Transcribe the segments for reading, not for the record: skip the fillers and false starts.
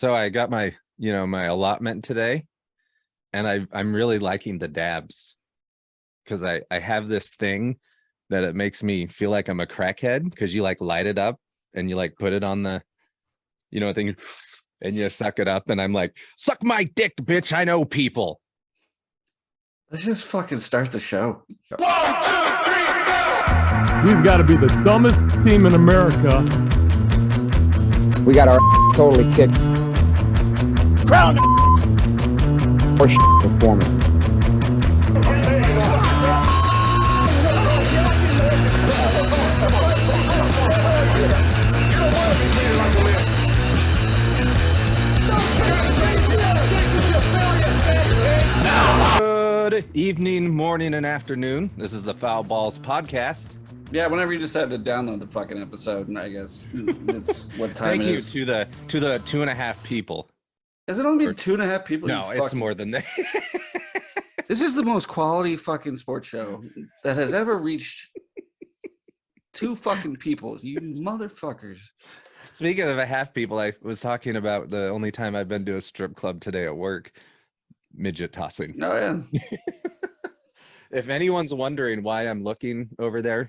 So I got my allotment today, and I'm really liking the dabs because I have this thing that it makes me feel like I'm a crackhead because you like light it up and you like put it on the, thing and you suck it up. And I'm like, suck my dick, bitch. I know people. Let's just fucking start the show. 1, 2, 3, go! We've got to be the dumbest team in America. We got our totally kicked. Crown Or performance. Good evening, morning, and afternoon. This is the Foul Balls podcast. Yeah, whenever you decide to download the fucking episode, and I guess it's what time Thank it you is. to the 2.5 people. Has it only been 2.5 people? No, it's more than that. This is the most quality fucking sports show that has ever reached 2 fucking people. You motherfuckers. Speaking of a half people, I was talking about the only time I've been to a strip club today at work. Midget tossing. Oh, yeah. If anyone's wondering why I'm looking over there,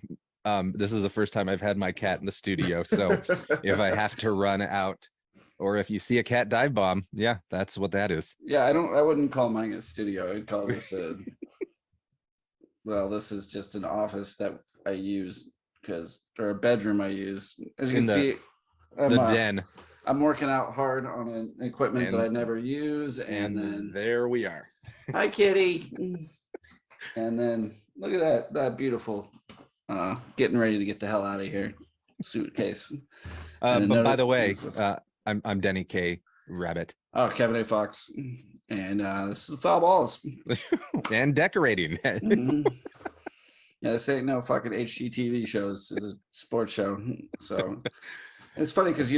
this is the first time I've had my cat in the studio. So if I have to run out, or if you see a cat dive bomb, yeah, that's what that is. Yeah, I wouldn't call mine a studio. I'd call this well, this is just an office that I use or a bedroom I use. As you can see, The den. I'm working out hard on an equipment that I never use. And then there we are. Hi, kitty. And then look at that beautiful, getting ready to get the hell out of here suitcase. But by the way, I'm Denny K. Rabbit. Oh, Kevin A. Fox. And this is Foul Balls. And decorating. Mhm. Yeah, this ain't no fucking HGTV shows. It's a sports show. So it's funny because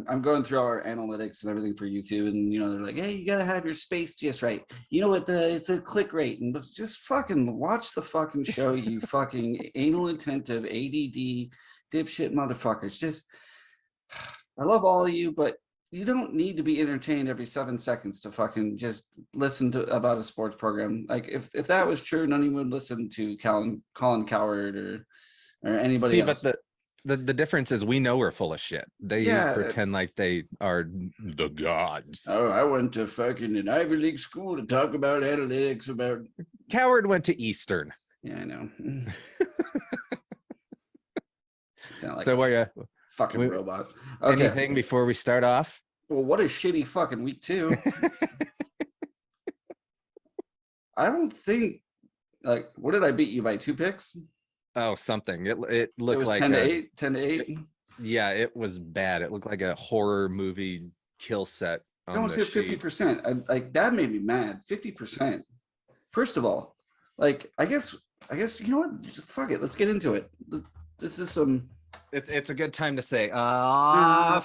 I'm going through our analytics and everything for YouTube, and they're like, hey, you gotta have your space just right. You know what, it's a click rate, and just fucking watch the fucking show, you fucking anal intensive ADD dipshit motherfuckers. Just, I love all of you, but you don't need to be entertained every 7 seconds to fucking just listen to about a sports program. Like if that was true, none of you would listen to Colin Coward or anybody else. But the difference is we know we're full of shit. They pretend like they are the gods. Oh, I went to fucking an Ivy League school to talk about analytics about. Coward went to Eastern. Yeah, I know. Sound like So where you fucking robot. Okay. Anything before we start off? Well, what a shitty fucking week 2. I don't think, what did I beat you by 2 picks? Oh, something. It looked was like 10 to 8. Yeah, it was bad. It looked like a horror movie kill set. I almost hit 50%. Like that made me mad. 50%. First of all, I guess you know what? Just fuck it. Let's get into it. This is some. It's a good time to say, fuck.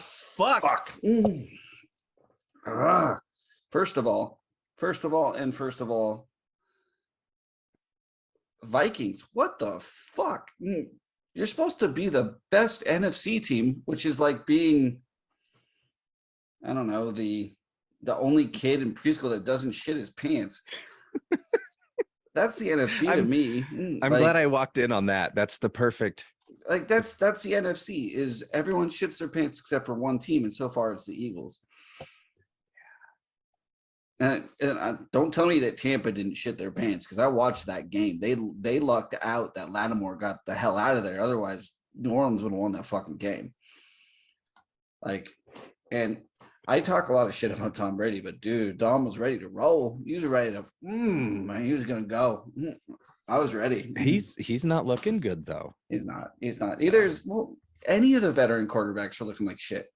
First of all, Vikings. What the fuck? You're supposed to be the best NFC team, which is like being, I don't know, the only kid in preschool that doesn't shit his pants. That's the NFC to me. I'm glad I walked in on that. That's the perfect. That's the NFC is everyone shits their pants except for one team, and so far it's the Eagles. And don't tell me that Tampa didn't shit their pants, because I watched that game. They lucked out that Lattimore got the hell out of there. Otherwise, New Orleans would have won that fucking game. And I talk a lot of shit about Tom Brady, but dude, Dom was ready to roll. He was ready to, man, he was gonna go. I was ready. He's not looking good though. He's not. Either is any of the veteran quarterbacks are looking like shit.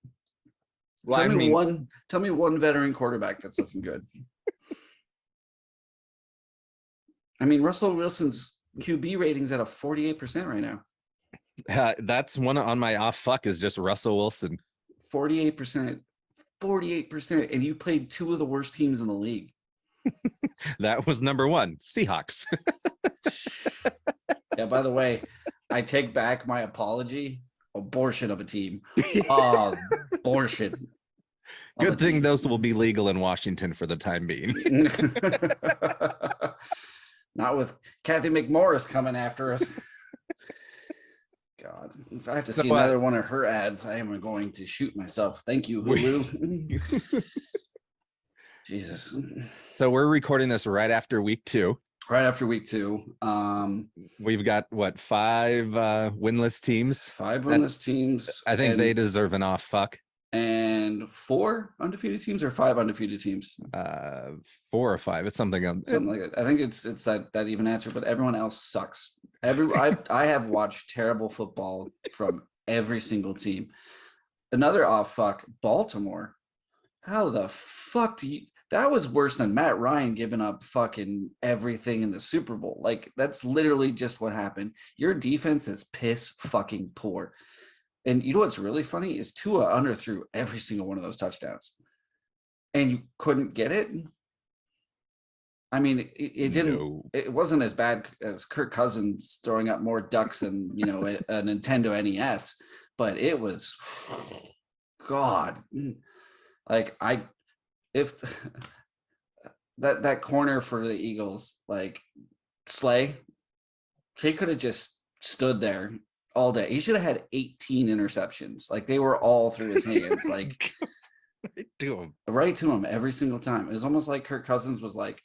Well, tell me one veteran quarterback that's looking good. I mean, Russell Wilson's QB rating's at a 48% right now. That's one on my off fuck is just Russell Wilson. 48%. And you played 2 of the worst teams in the league. That was number 1, Seahawks. Yeah, by the way, I take back my apology. Abortion of a team. Abortion. on the Good thing team. those will be legal in Washington for the time being. Not with Kathy McMorris coming after us. God, if I have to So, see another one of her ads, I am going to shoot myself. Thank you, Hulu. Jesus. So we're recording this right after week 2. Right after week 2. We've got what, 5 winless teams? 5 winless teams. I think they deserve an off fuck. And 4 undefeated teams or 5 undefeated teams. 4 or 5. It's something Something like that. I think it's that even answer, but everyone else sucks. I have watched terrible football from every single team. Another off fuck, Baltimore. How the fuck do you? That was worse than Matt Ryan giving up fucking everything in the Super Bowl. Like, that's literally just what happened. Your defense is piss fucking poor. And you know what's really funny is Tua underthrew every single one of those touchdowns. And you couldn't get it. I mean, it didn't. No. It wasn't as bad as Kirk Cousins throwing up more ducks and a Nintendo NES, but it was, God, like if that corner for the Eagles, like Slay, he could have just stood there all day. He should have had 18 interceptions. Like, they were all through his hands, like right to him every single time. It was almost like Kirk Cousins was like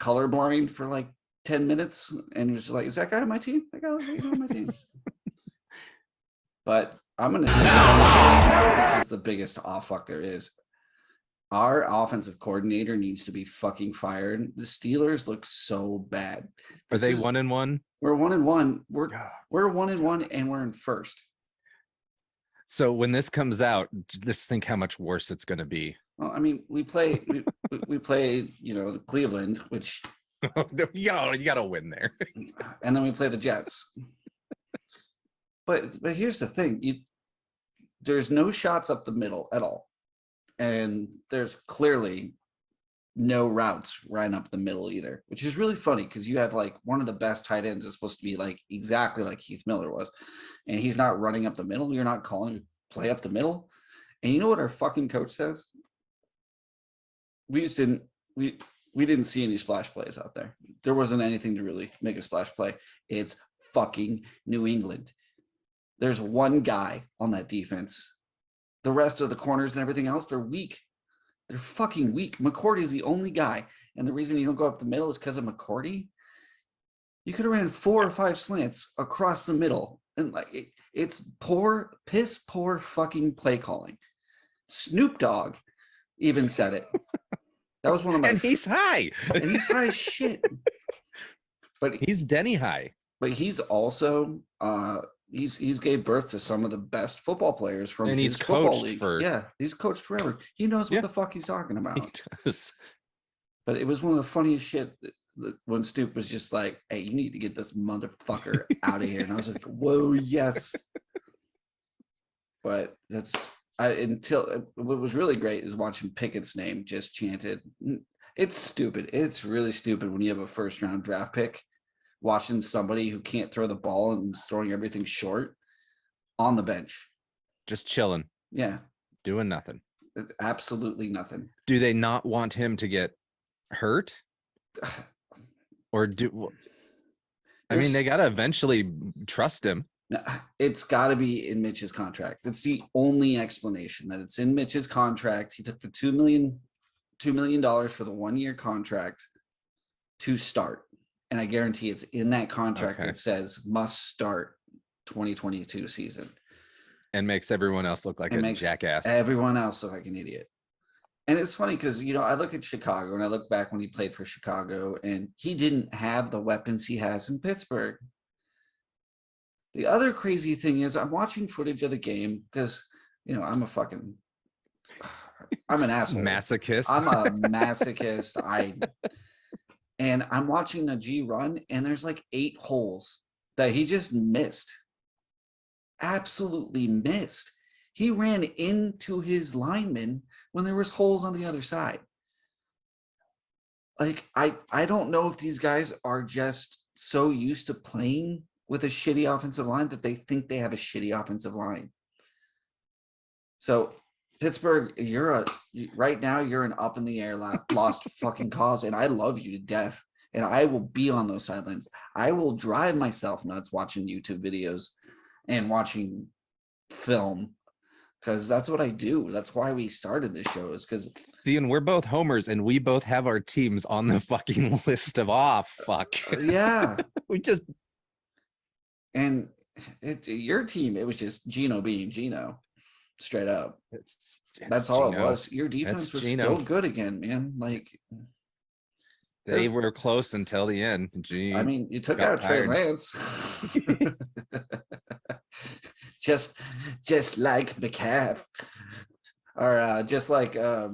colorblind for like 10 minutes and he was just like, is that guy on my team? That guy is on my team. But I'm gonna say this is the biggest off fuck there is. Our offensive coordinator needs to be fucking fired. The Steelers look so bad. Are they 1-1? We're 1-1. We're 1-1 and we're in first. So when this comes out, just think how much worse it's going to be. Well, I mean, we play the Cleveland, which you got to win there. And then we play the Jets. But here's the thing: there's no shots up the middle at all. And there's clearly no routes right up the middle either, which is really funny because you have like one of the best tight ends is supposed to be like exactly like Heath Miller was. And he's not running up the middle. You're not calling play up the middle. And you know what our fucking coach says? We didn't see any splash plays out there. There wasn't anything to really make a splash play. It's fucking New England. There's one guy on that defense. The rest of the corners and everything else, they're weak. They're fucking weak. McCourty's the only guy. And the reason you don't go up the middle is because of McCourty. You could have ran 4 or 5 slants across the middle. And like it's piss poor fucking play calling. Snoop Dogg even said it. That was one of my. And he's high. And he's high as shit. But he's Denny high. But he's also he's gave birth to some of the best football players from and his he's football coached league. for He's coached forever. He knows what the fuck he's talking about. He does. But it was one of the funniest shit when Stoop was just like, "Hey, you need to get this motherfucker out of here." And I was like, "Whoa, yes." But what was really great is watching Pickett's name just chanted. It's stupid. It's really stupid when you have a first round draft pick, watching somebody who can't throw the ball and is throwing everything short on the bench. Just chilling. Yeah. Doing nothing. It's absolutely nothing. Do they not want him to get hurt? Or I mean, they got to eventually trust him. It's got to be in Mitch's contract. That's the only explanation, that it's in Mitch's contract. He took the $2 million for the 1-year contract to start. And I guarantee it's in that contract that says must start 2022 season. And makes everyone else look like a jackass. Everyone else look like an idiot. And it's funny because, I look at Chicago and I look back when he played for Chicago and he didn't have the weapons he has in Pittsburgh. The other crazy thing is I'm watching footage of the game because, I'm an asshole. Masochist. I'm a masochist. And I'm watching Najee run and there's like 8 holes that he just missed. Absolutely missed. He ran into his lineman when there was holes on the other side. Like, I don't know if these guys are just so used to playing with a shitty offensive line that they think they have a shitty offensive line. So Pittsburgh, right now you're an up in the air lost fucking cause, and I love you to death. And I will be on those sidelines. I will drive myself nuts watching YouTube videos and watching film, because that's what I do. That's why we started this show, is because See, and we're both homers, and we both have our teams on the fucking list of fuck. yeah. We just And your team, it was just Gino being Gino, straight up. it's That's all Gino. it was. Your defense That's was Gino. still good again, man. Like, They were close until the end. I mean, you took got out Trey tired. Lance. just like McCaff. Or just like oh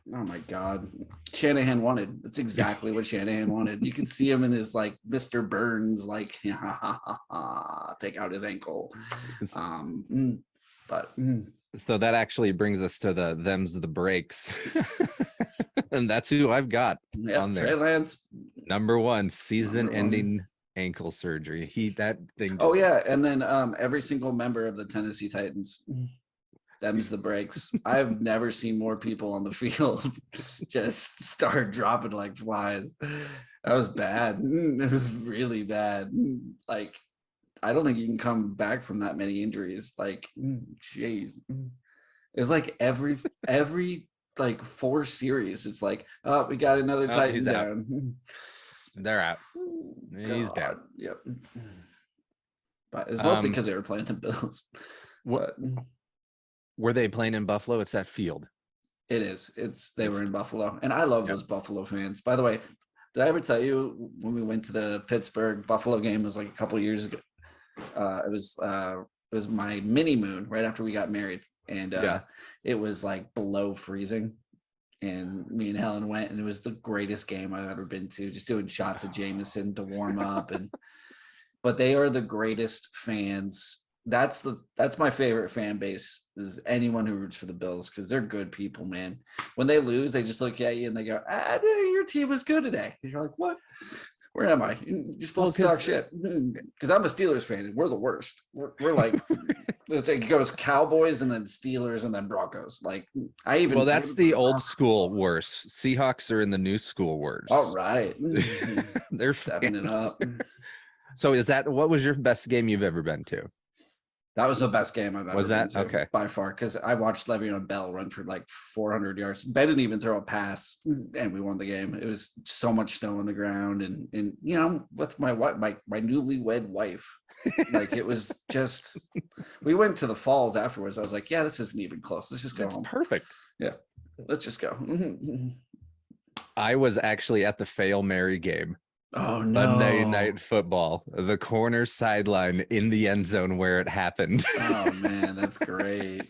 my god, Shanahan wanted. That's exactly what Shanahan wanted. You can see him in his like Mr. Burns, like take out his ankle. But So that actually brings us to the them's the breaks. And that's who I've got on there. Trey Lance, Number 1, season Number one. ending ankle surgery. That thing. Oh yeah, and then every single member of the Tennessee Titans. Them's the breaks. I've never seen more people on the field just start dropping like flies. That was bad. It was really bad. Like, I don't think you can come back from that many injuries. Like, jeez. It's like every like 4 series, it's like, oh, we got another Titan he's out. down. They're out. He's God, down. Yep. But it's mostly because they were playing the Bills. What were they playing in Buffalo? It's that field. It is. They were in Buffalo, and I love those Buffalo fans. By the way, did I ever tell you when we went to the Pittsburgh Buffalo game? It was like a couple of years ago. It was my mini moon right after we got married, and it was like below freezing. And me and Helen went, and it was the greatest game I've ever been to. Just doing shots of Jameson to warm up, but they are the greatest fans. That's my favorite fan base, is anyone who roots for the Bills, because they're good people, man. When they lose, they just look at you and they go, your team was good today. And you're like, what? Where am I? You're supposed to talk shit. Because I'm a Steelers fan, and we're the worst. We're like, let's say it goes Cowboys and then Steelers and then Broncos. Like, that's the old school worse. Seahawks are in the new school worse. All right. They're stepping it up. So what was your best game you've ever been to? That was the best game I've ever Was that? been to, Okay. by far, because I watched Le'Veon Bell run for like 400 yards. Ben didn't even throw a pass, and we won the game. It was so much snow on the ground, and you know, with my wife, my newlywed wife, like, it was just. We went to the falls afterwards. I was like, yeah, this isn't even close. Let's just go home. Perfect. Yeah, let's just go. I was actually at the Fail Mary game. Oh no! Monday Night Football, the corner sideline in the end zone where it happened. Oh man, that's great.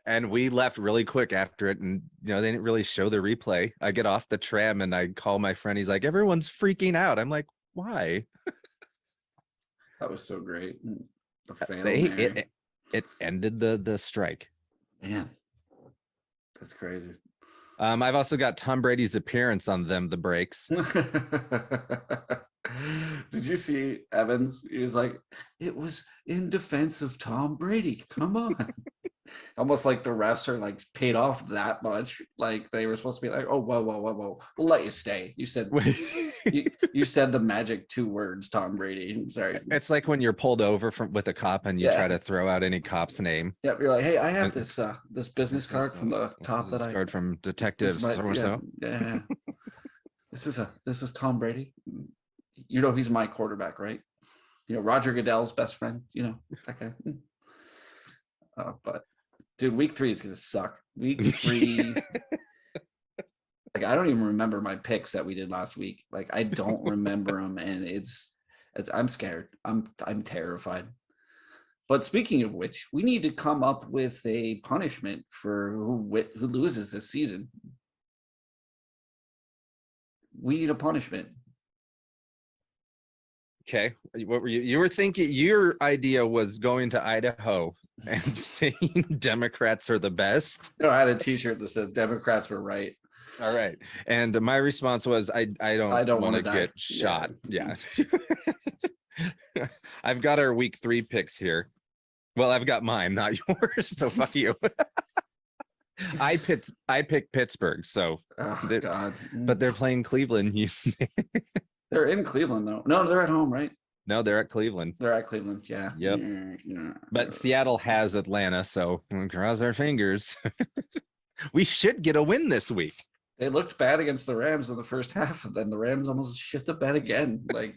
And we left really quick after it, and they didn't really show the replay. I get off the tram and I call my friend. He's like, everyone's freaking out. I'm like, why? That was so great. The Fail It ended the strike. Man, that's crazy. I've also got Tom Brady's appearance on them, the breaks. Did you see Evans? He was like, it was in defense of Tom Brady. Come on. Almost like the refs are like paid off that much. Like, they were supposed to be like, oh, whoa. We'll let you stay. You said you said the magic 2 words, Tom Brady. Sorry. It's like when you're pulled over with a cop and you try to throw out any cop's name. Yep, you're like, hey, I have this business card from the cop that I card from detectives or so. Yeah. This is Tom Brady. You know, he's my quarterback, right? You know, Roger Goodell's best friend. You know, that guy. But dude, week 3 is gonna suck. Week 3. Like, I don't even remember my picks that we did last week. Like, I don't remember them, and it's I'm scared. I'm terrified. But speaking of which, we need to come up with a punishment for who loses this season. We need a punishment. Okay. What were you were thinking? Your idea was going to Idaho and saying Democrats are the best. No, I had a t-shirt that says Democrats were right. All right. And my response was, I don't want to get shot. Yeah. I've got our week 3 picks here. Well, I've got mine, not yours. So fuck you. I picked Pittsburgh. So, Oh They're- God. but they're playing Cleveland. They're in Cleveland though. No, they're at home, right? No, they're at Cleveland. They're at Cleveland. Yeah. Yep. Yeah. But Seattle has Atlanta, so cross our fingers. We should get a win this week. They looked bad against the Rams in the first half, and then the Rams almost shit the bed again. Like,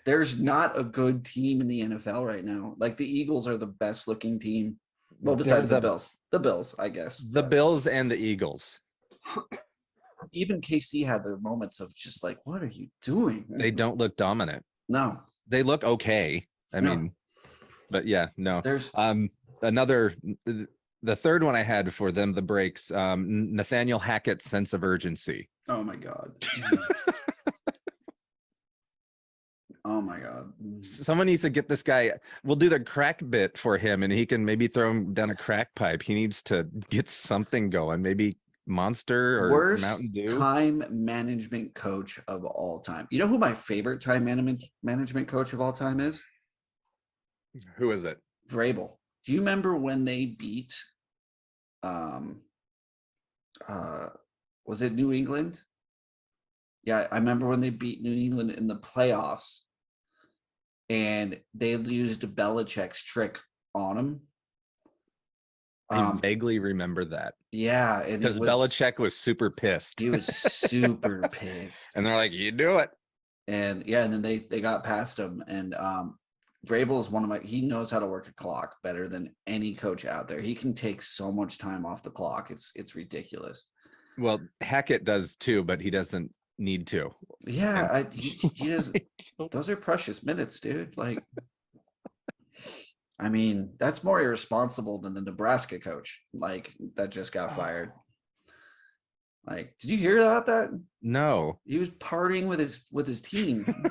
there's not a good team in the NFL right now. Like, the Eagles are the best looking team. Well, besides the Bills. The Bills, I guess. The Bills and the Eagles. Even KC had their moments of just like, what are you doing? They don't look dominant. No. They look okay. I No. mean, but yeah, no. There's Another, the third one I had for them, the breaks, Nathaniel Hackett's sense of urgency. oh my God. Oh my God. Someone needs to get this guy. We'll do the crack bit for him and he can maybe throw him down a crack pipe. He needs to get something going. Maybe Monster or Worst Mountain Dew. time management coach of all time. You know who my favorite time management coach of all time is? Who is it? Vrabel. Do you remember when they beat was it New England? Yeah, I remember when they beat New England in the playoffs and they used Belichick's trick on him. I vaguely remember that. Yeah, and Because Belichick was super pissed. he was super pissed. And they're like, you do it. And yeah, and then they got past him. And Vrabel is one of he knows how to work a clock better than any coach out there. He can take so much time off the clock. It's ridiculous. Well, Hackett does too, but he doesn't need to. Yeah, he does. Those are precious minutes, dude. Like, I mean, that's more irresponsible than the Nebraska coach, like that just got fired. Like, did you hear about that? No. He was partying with his team.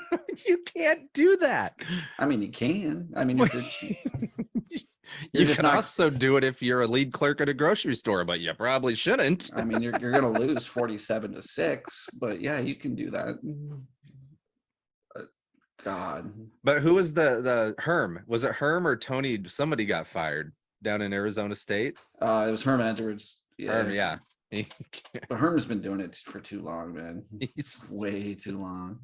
You can't do that. I mean, you can. I mean, if you're You just can not- also do it if you're a lead clerk at a grocery store, but you probably shouldn't. I mean, you're gonna lose 47-6, but yeah, you can do that. God. But who was the Herm? Was it Herm or Tony? Somebody got fired down in Arizona State. It was Herm Edwards. Yeah. Herm, yeah. But Herm's been doing it for too long, man. He's- Way too long.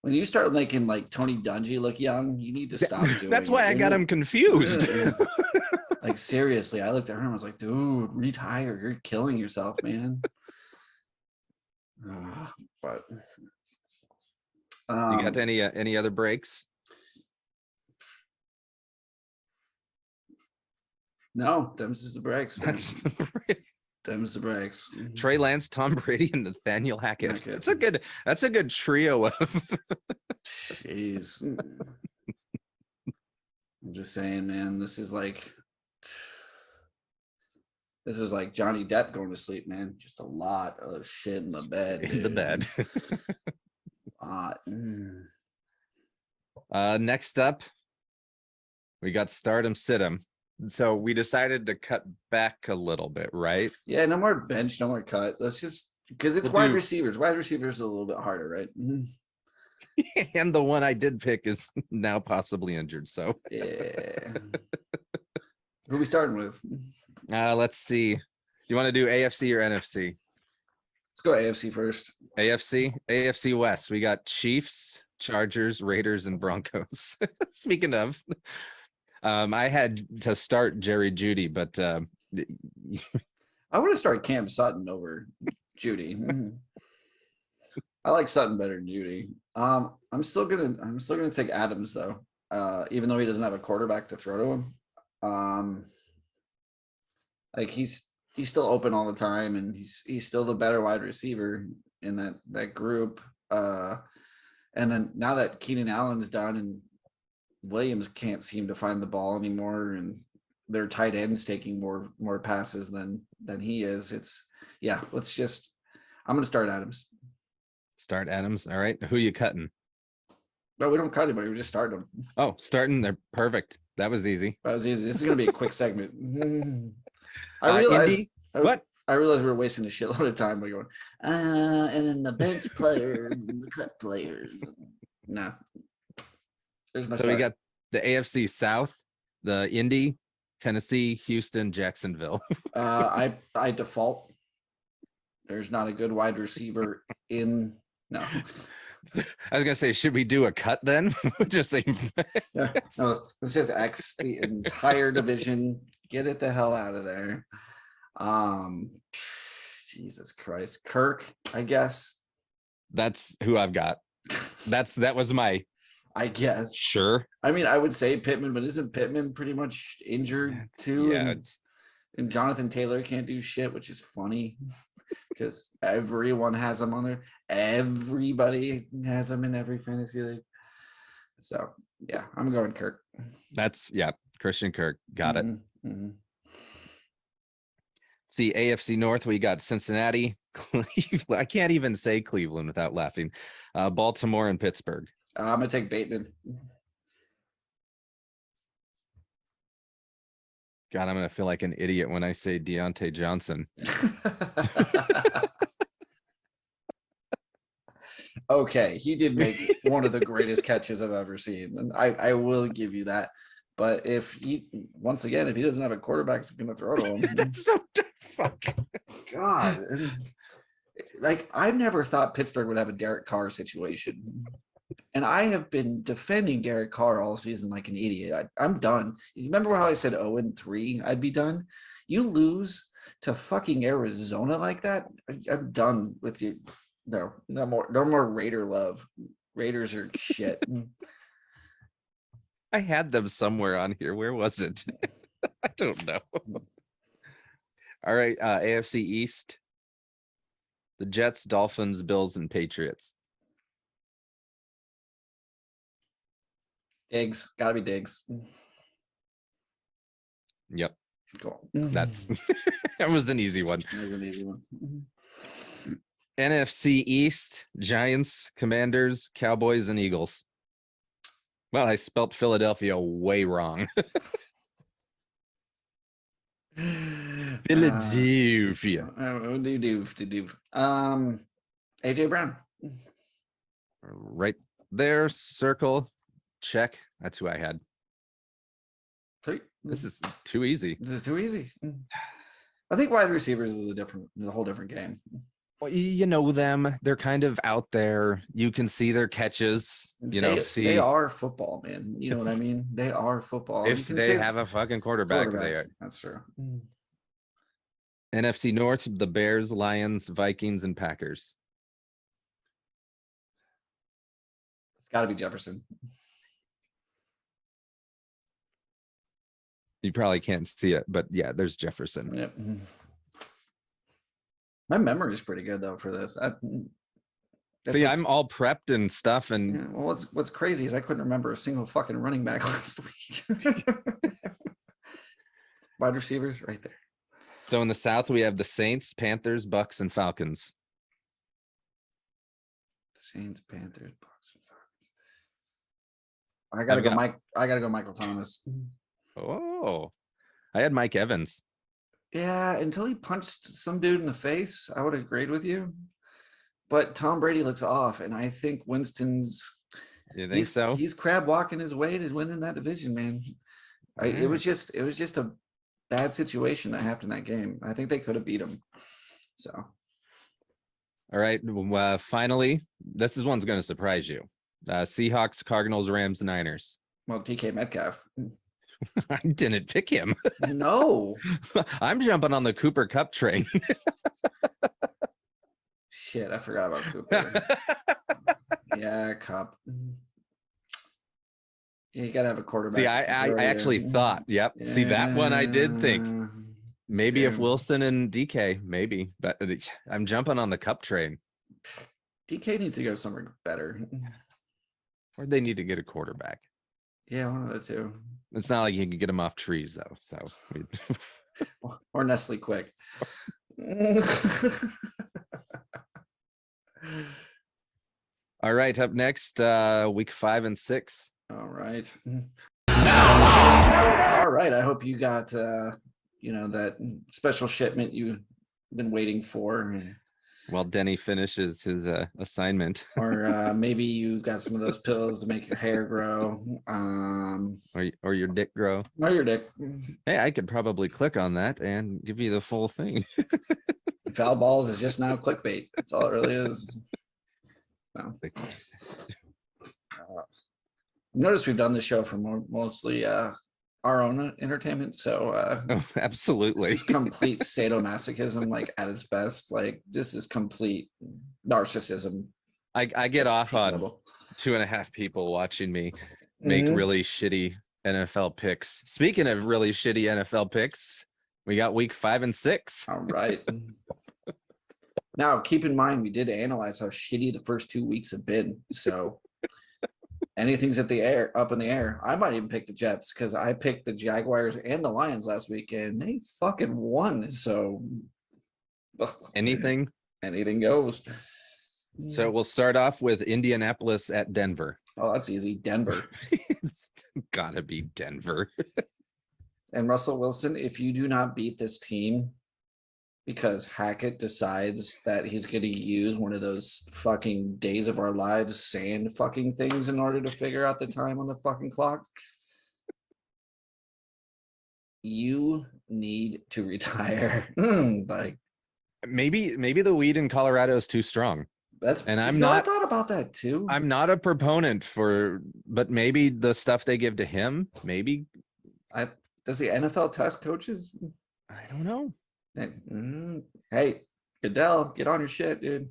When you start making like Tony Dungy look young, you need to stop doing That's why it. I got him confused. Like, seriously, I looked at Herm, I was like, dude, retire. You're killing yourself, man. But You got any other breaks? no, them's is the breaks. Man. That's Them's the breaks. Trey Lance, Tom Brady, and Nathaniel Hackett. Hackett. That's a good trio of Jeez. I'm just saying, man, this is like Johnny Depp going to sleep, man. Just a lot of shit in the bed. in the dude. bed. Mm. Next up, we got Stardom Situm. So we decided to cut back a little bit, right? Yeah, no more bench, no more cut. Let's just because it's We'll wide do- receivers. Wide receivers are a little bit harder, right? Mhm. And the one I did pick is now possibly injured. So Yeah. Who we starting with? let's see. You want to do AFC or NFC? Let's go AFC first. AFC West. We got Chiefs, Chargers, Raiders, and Broncos. Speaking of, I had to start Jerry Jeudy, but I want to start Cam Sutton over Judy. I like Sutton better than Judy. I'm still gonna take Adams though, even though he doesn't have a quarterback to throw to him. Like he's still open all the time, and he's still the better wide receiver in that group. And then now that Keenan Allen's done and Williams can't seem to find the ball anymore, and their tight ends taking more passes than he is. I'm gonna start Adams. start Adams. All right. Who you cutting? No, we don't cut anybody. We just start them. Oh, starting. They're perfect. That was easy. That was easy. This is gonna be a quick segment. I realized. Indy? What? I realized we were wasting a shitload of time by going, and then the bench player, and the cut player. Nah. There's my So start. we got the AFC South. The Indy, Tennessee, Houston, Jacksonville. I default. There's not a good wide receiver in. No. So, I was gonna say, should we do a cut then? Just say Yeah. No, let's just X the entire division. Get it the hell out of there. Jesus Christ. Kirk, I guess. that's who I've got. That was my I guess. sure. I mean, I would say Pittman, but isn't Pittman pretty much injured too? Yeah, And Jonathan Taylor can't do shit, which is funny because everyone has him on there. Everybody has him in every fantasy league. So yeah, I'm going Kirk. that's Christian Kirk. Got it. Mhm. See, AFC North, we got Cincinnati. I can't even say Cleveland without laughing. Baltimore and Pittsburgh. I'm gonna take Bateman. God, I'm gonna feel like an idiot when I say Deontay Johnson. Okay, he did make one of the greatest catches I've ever seen, and I will give you that. But if he, once again, if he doesn't have a quarterback that's going to throw to him, That's so fuck. God, like I've never thought Pittsburgh would have a Derek Carr situation, and I have been defending Derek Carr all season like an idiot. I'm done. You remember how I said 0-3? I'd be done. You lose to fucking Arizona like that. I'm done with you. No more Raider love. Raiders are shit. I had them somewhere on here. Where was it? I don't know. All right, AFC East. The Jets, Dolphins, Bills, and Patriots. Diggs, gotta be Diggs. Yep, Cool. that's that was an easy one. That was an easy one. NFC East, Giants, Commanders, Cowboys, and Eagles. Well, I spelt Philadelphia way wrong. Philadelphia. AJ Brown. Right there, circle, check. That's who I had. Sweet. This is too easy. This is too easy. I think wide receivers is a whole different game. Well, you know them. They're kind of out there. You can see their catches. They are football, man. You know what I mean? They are football. If they have a fucking quarterback, they are. That's true. NFC North, the Bears, Lions, Vikings, and Packers. It's got to be Jefferson. You probably can't see it, but yeah, there's Jefferson. Yep. My memory is pretty good though for this. See, I'm all prepped and stuff, and yeah, well, what's crazy is I couldn't remember a single fucking running back last week. Wide receivers, right there. So in the South, we have the Saints, Panthers, Bucks, and Falcons. The Saints, Panthers, Bucks, and Falcons. I gotta go Michael Thomas. Oh, I had Mike Evans. Yeah, until he punched some dude in the face, I would have agreed with you. But Tom Brady looks off, and I think Winston's. You think so? He's crab walking his way to winning that division, man. It was just a bad situation that happened in that game. I think they could have beat him. So. All right. Finally, this one's going to surprise you. Seahawks, Cardinals, Rams, Niners. Well, DK Metcalf. I didn't pick him. No. I'm jumping on the Cooper Cup train. Shit, I forgot about Cooper. Yeah, Cup. Yeah, you gotta have a quarterback. See, I actually thought, yep. Yeah. See, that one I did think. Maybe if Wilson and DK, maybe. But I'm jumping on the Cup train. DK needs to go somewhere better. Or they need to get a quarterback. Yeah, one of the two. It's not like you can get them off trees, though. So, or Nestle Quick. All right, up next, week 5 and 6. All right. All right. I hope you got that special shipment you've been waiting for. while Denny finishes his assignment. Or maybe you got some of those pills to make your hair grow. Or your dick grow. Or your dick. Hey, I could probably click on that and give you the full thing. Foul balls is just now clickbait. That's all it really is. No. Notice we've done this show for mostly our own entertainment. So Oh, absolutely. this is complete sadomasochism, like at its best. Like this is complete narcissism. I get off on level. 2.5 people watching me make Mhm. really shitty NFL picks. Speaking of really shitty NFL picks, we got week 5 and 6. All right. Now, keep in mind, we did analyze how shitty the first 2 weeks have been. So anything's up in the air. I might even pick the Jets because I picked the Jaguars and the Lions last week and they fucking won. So Anything? anything goes. So we'll start off with Indianapolis at Denver. Oh, that's easy. Denver. It's gotta be Denver. And Russell Wilson, if you do not beat this team because Hackett decides that he's going to use one of those fucking days of our lives sand fucking things in order to figure out the time on the fucking clock, you need to retire. Like Maybe the weed in Colorado is too strong. that's And I'm I not- thought about that too. I'm not a proponent but maybe the stuff they give to him, maybe, Does the NFL test coaches? I don't know. Hey, Goodell, get on your shit, dude.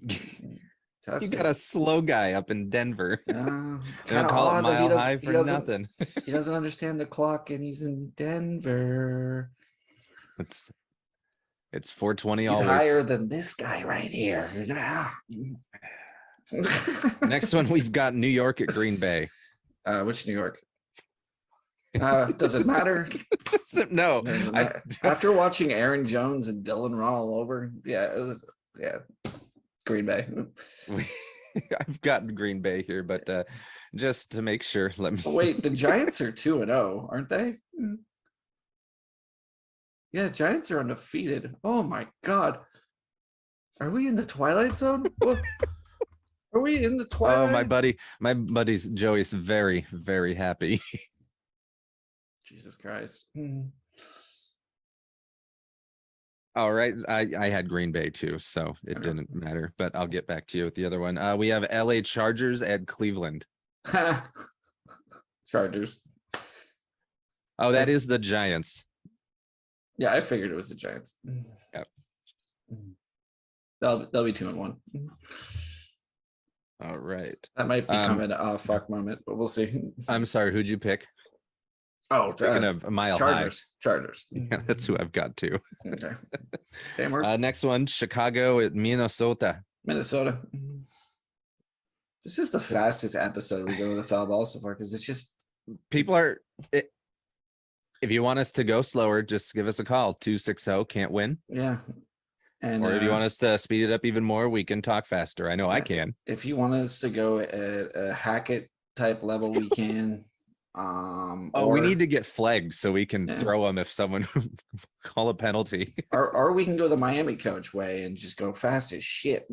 Test You it. got a slow guy up in Denver. It's They don't kinda call it odd that he Mile High for doesn't- nothing. He doesn't understand the clock, and he's in Denver. It's 4:20 He's always. higher than this guy right here. Next one, we've got New York at Green Bay. Which New York? Does it matter? No, Doesn't I matter. After watching Aaron Jones and Dylan run all over, Green Bay. I've got Green Bay here, but just to make sure, let me. Oh, wait, the Giants are 2-0, aren't they? Yeah, Giants are undefeated. Oh my god. Are we in the Twilight Zone? What? Are we in the Twilight? Oh, my buddy's Joey's very, very happy. Jesus Christ. All right, I had Green Bay too, so it Okay. didn't matter. But I'll get back to you with the other one. We have LA Chargers at Cleveland. Chargers. Oh, that is the Giants. Yeah, I figured it was the Giants. Yep. They'll be 2-1. All right. That might become an fuck moment, but we'll see. I'm sorry. Who'd you pick? Oh, Speaking of a Mile Chargers. High. Yeah, that's who I've got too. Okay. Okay, Mark. Next one, Chicago at Minnesota. Minnesota. This is the fastest episode we go with the foul ball so far because it's just People are. If you want us to go slower, just give us a call. 260 can't win. yeah. And Or if you want us to speed it up even more, we can talk faster. I know I Yeah. can. if you want us to go at a Hackett type level, we can. Oh, we need to get flags so we can Yeah. throw them if someone call a penalty. or we can go the Miami coach way and just go fast as shit.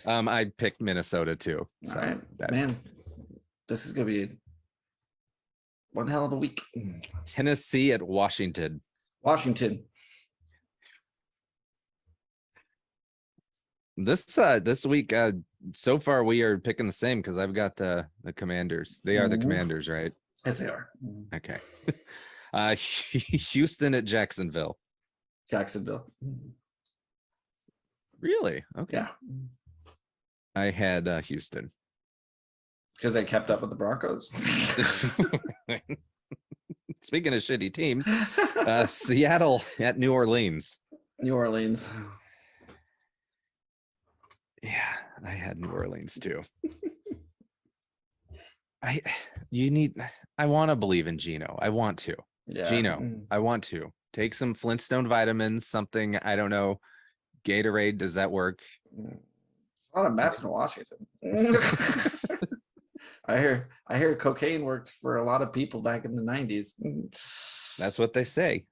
I picked Minnesota too. So All right, that- man. This is gonna be one hell of a week. Tennessee at Washington. Washington. This week, so far we are picking the same because I've got the Commanders. They are the Ooh. Commanders, right? Yes, they are. Okay. Houston at Jacksonville. Jacksonville. Really? Okay. Yeah. I had Houston. Because they kept up with the Broncos. Speaking of shitty teams, Seattle at New Orleans. New Orleans. Yeah, I had New Orleans too. I want to believe in Gino. I want to. Yeah. Gino, I want to. Take some Flintstone vitamins, something, I don't know, Gatorade, does that work? A lot of meth in Washington. I hear cocaine worked for a lot of people back in the 90s. That's what they say.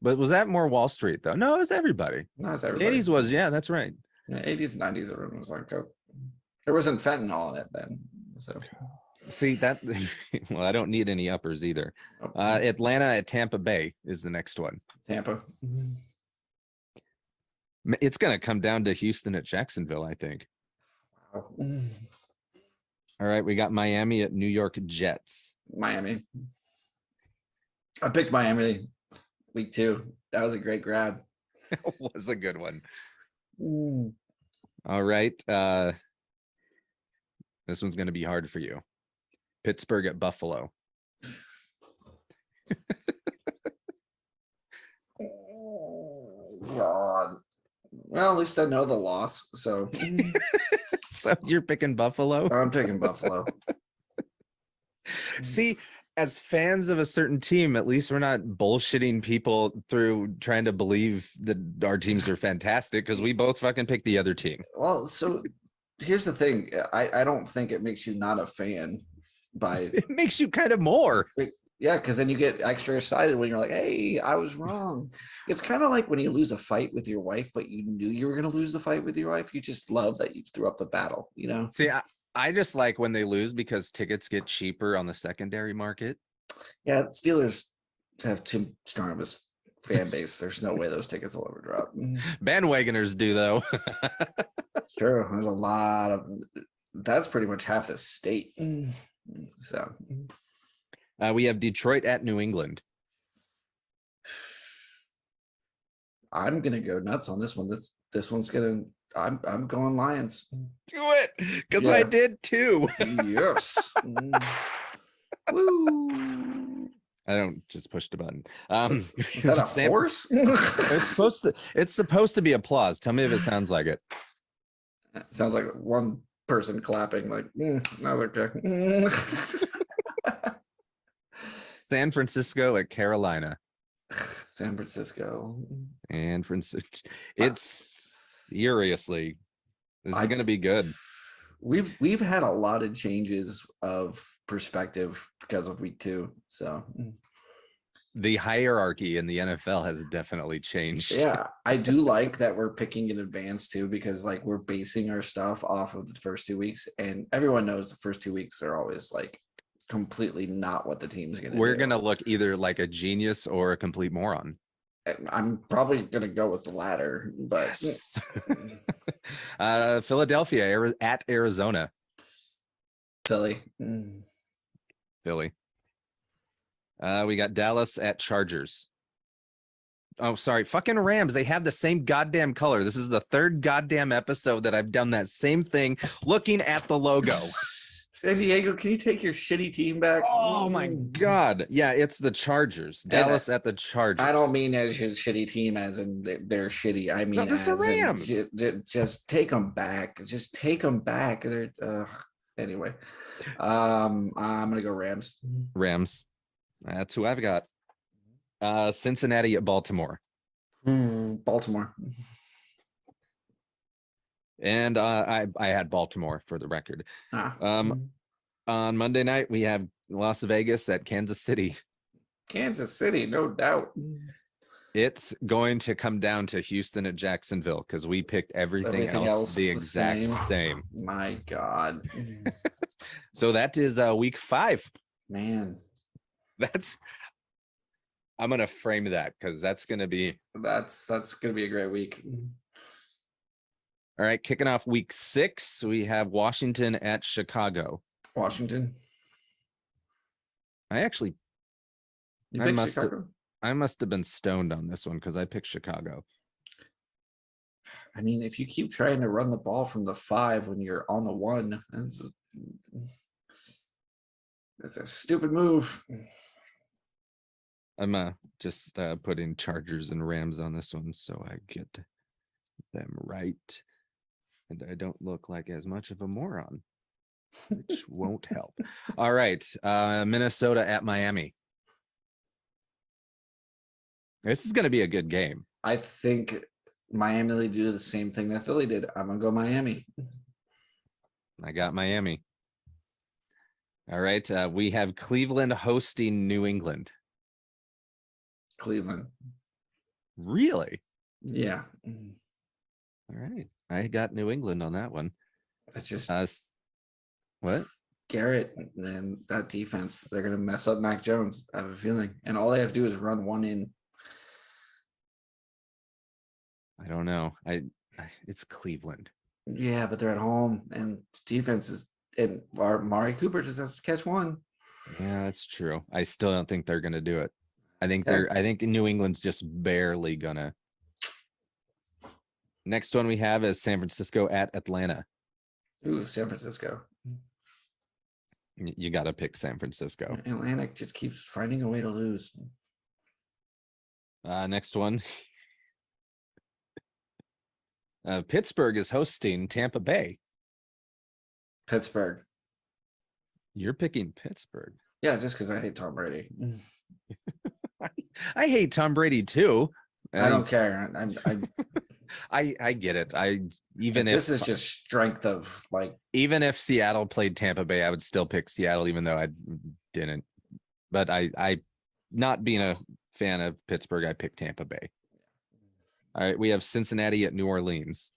But was that more Wall Street though? No, it was everybody. Not The everybody. 80s was, yeah, that's right. Yeah, 80s and 90s, everyone was on coke. There wasn't fentanyl in it then. So See that? Well, I don't need any uppers either. oh, Atlanta at Tampa Bay is the next one. Tampa. It's going to come down to Houston at Jacksonville, I think. Wow. All right, we got Miami at New York Jets. Miami. I picked Miami week 2. That was a great grab. Was a good one. Mm. All right. This one's going to be hard for you. Pittsburgh at Buffalo. Oh, God. Well, at least I know the loss. So So you're picking Buffalo? I'm picking Buffalo. See, as fans of a certain team, at least we're not bullshitting people through trying to believe that our teams are fantastic because we both fucking picked the other team. Well, so here's the thing. I don't think it makes you not a fan by It makes you kind of more. yeah, because then you get extra excited when you're like, hey, I was wrong. It's kind of like when you lose a fight with your wife, but you knew you were going to lose the fight with your wife. You just love that you threw up the battle, you know? See, I just like when they lose because tickets get cheaper on the secondary market. Yeah, Steelers have too strong of a fan base. There's no way those tickets will ever drop. Bandwagoners do, though. It's true. There's a lot of that's pretty much half the state. So We have Detroit at New England. I'm gonna go nuts on this one. This one's gonna. I'm going Lions. Do it, because I Yeah. did too. Yes. Woo. I don't just push the button. Is that a Sam- horse? It's supposed to be applause. Tell me if it sounds like it. Sounds like one person clapping. Like that was okay. San Francisco at Carolina. San Francisco. And Francisco. It's seriously. This is going to be good. We've had a lot of changes of perspective because of week 2. So The hierarchy in the NFL has definitely changed. yeah, I do like that we're picking in advance too, because like we're basing our stuff off of the first 2 weeks, and everyone knows the first 2 weeks are always like completely not what the team's gonna We're do. going to look either like a genius or a complete moron. I'm probably gonna go with the latter, but Yes. Philadelphia at Arizona. Philly. Philly. We got Dallas at Chargers. Oh, sorry. Fucking Rams. They have the same goddamn color. This is the 3rd goddamn episode that I've done that same thing looking at the logo. San Diego, can you take your shitty team back? Oh my God. Yeah, it's the Chargers. Dallas at the Chargers. I don't mean as your shitty team as in they're shitty. I mean this is the as in Rams. just take them back. Just take them back. Anyway, I'm gonna go Rams. Rams. That's who I've got. Cincinnati at Baltimore. Baltimore. And I had Baltimore for the record. Ah. On Monday night, we have Las Vegas at Kansas City. Kansas City, no doubt. It's going to come down to Houston at Jacksonville because we picked everything else the exact same. My God. So that is week 5. Man, I'm gonna frame that because that's gonna be that's gonna be a great week. all right. Kicking off week 6, we have Washington at Chicago. Washington. I actually You I picked must have- Chicago? I must have been stoned on this one because I picked Chicago. I mean, if you keep trying to run the ball from the 5 when you're on the 1, that's a stupid move. I'm just putting Chargers and Rams on this one so I get them right. And I don't look like as much of a moron, which won't help. All right. Minnesota at Miami. This is going to be a good game. I think Miami will do the same thing that Philly did. I'm gonna go Miami. I got Miami. All right. We have Cleveland hosting New England. Cleveland. Really? Yeah. All right. I got New England on that one. It's just What? Garrett and that defense. They're gonna mess up Mac Jones. I have a feeling, and all they have to do is run one in. I don't know. It's Cleveland. Yeah, but they're at home, and defense is. And Mari Cooper just has to catch one. Yeah, that's true. I still don't think they're gonna do it. I think Yeah. I think New England's just barely gonna. Next one we have is San Francisco at Atlanta. Ooh, San Francisco. You got to pick San Francisco. Atlantic just keeps finding a way to lose. Next one. Pittsburgh is hosting Tampa Bay. Pittsburgh. You're picking Pittsburgh. Yeah, just because I hate Tom Brady. I hate Tom Brady too. I don't care. I get it. Even if this is just strength of like. Even if Seattle played Tampa Bay, I would still pick Seattle, even though I didn't. But I not being a fan of Pittsburgh, I picked Tampa Bay. All right, we have Cincinnati at New Orleans.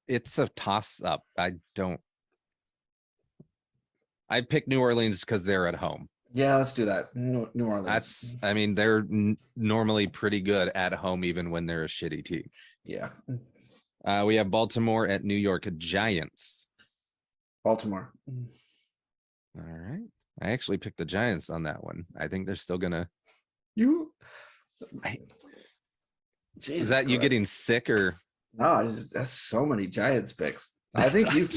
It's a toss up. I pick New Orleans because they're at home. Yeah, let's do that. New Orleans. I mean, they're normally pretty good at home, even when they're a shitty team. Yeah. We have Baltimore at New York Giants. Baltimore. All right. I actually picked the Giants on that one. I think they're still gonna. Is that you getting sick or? No, that's so many Giants picks. I think you've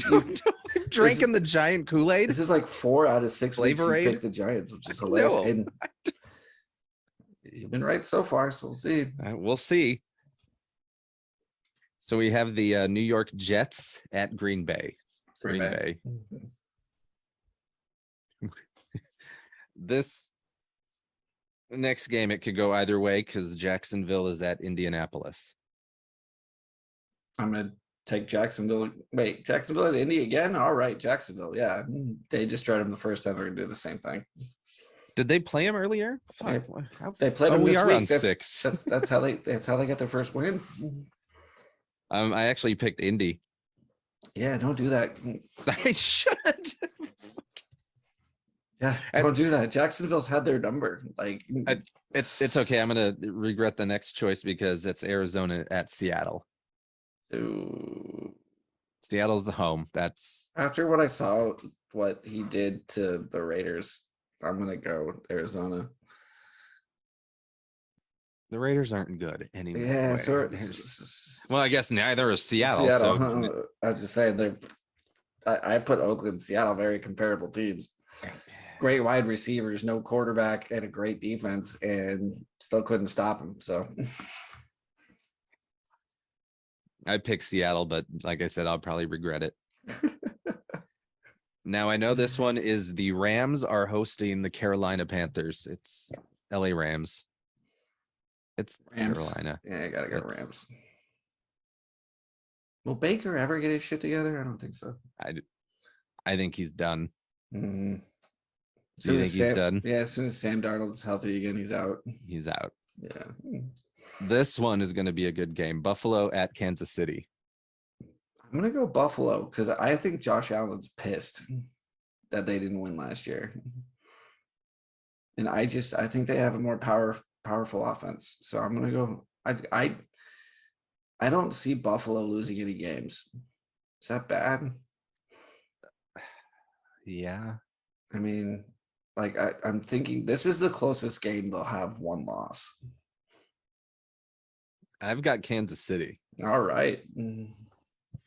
drinking the giant Kool-Aid. This is like 4 out of 6 weeks you Flavor Aid? picked the Giants, which is hilarious. No. And you've been right so far, so we'll see. We'll see. So we have the New York Jets at Green Bay. Green Bay. This next game, it could go either way because Jacksonville is at Indianapolis. I'm gonna take Jacksonville. Wait, Jacksonville at Indy again? All right, Jacksonville. Yeah, they just tried him the first time. They're gonna do the same thing. Did they play him earlier? They played him we this are week. on 6. That's how they got their first win. I actually picked Indy. Yeah, don't do that. I should. Yeah, don't do that. Jacksonville's had their number. Like It's okay. I'm gonna regret the next choice because it's Arizona at Seattle. Ooh. Seattle's the home. That's After what I saw, what he did to the Raiders, I'm gonna go with Arizona. the Raiders aren't good anymore. Yeah, so Well, I guess neither is Seattle. Seattle. So I was just saying I put Oakland and Seattle very comparable teams. Great wide receivers, no quarterback, and a great defense, and still couldn't stop him. So I picked Seattle, but like I said, I'll probably regret it. Now I know this one is the Rams are hosting the Carolina Panthers. It's LA Rams. It's Rams. Carolina. Yeah, I gotta go It's- Rams. Will Baker ever get his shit together? I don't think so. I think he's done. Mhm. Do you think he's done? Yeah, as soon as Sam Darnold's healthy again, he's out. He's out. Yeah. This one is going to be a good game. Buffalo at Kansas City. I'm gonna go Buffalo because I think Josh Allen's pissed that they didn't win last year. And I think they have a more powerful offense. So I'm gonna go. I don't see Buffalo losing any games. Is that bad? Yeah. I mean, like I'm thinking this is the closest game they'll have one loss. I've got Kansas City. All right.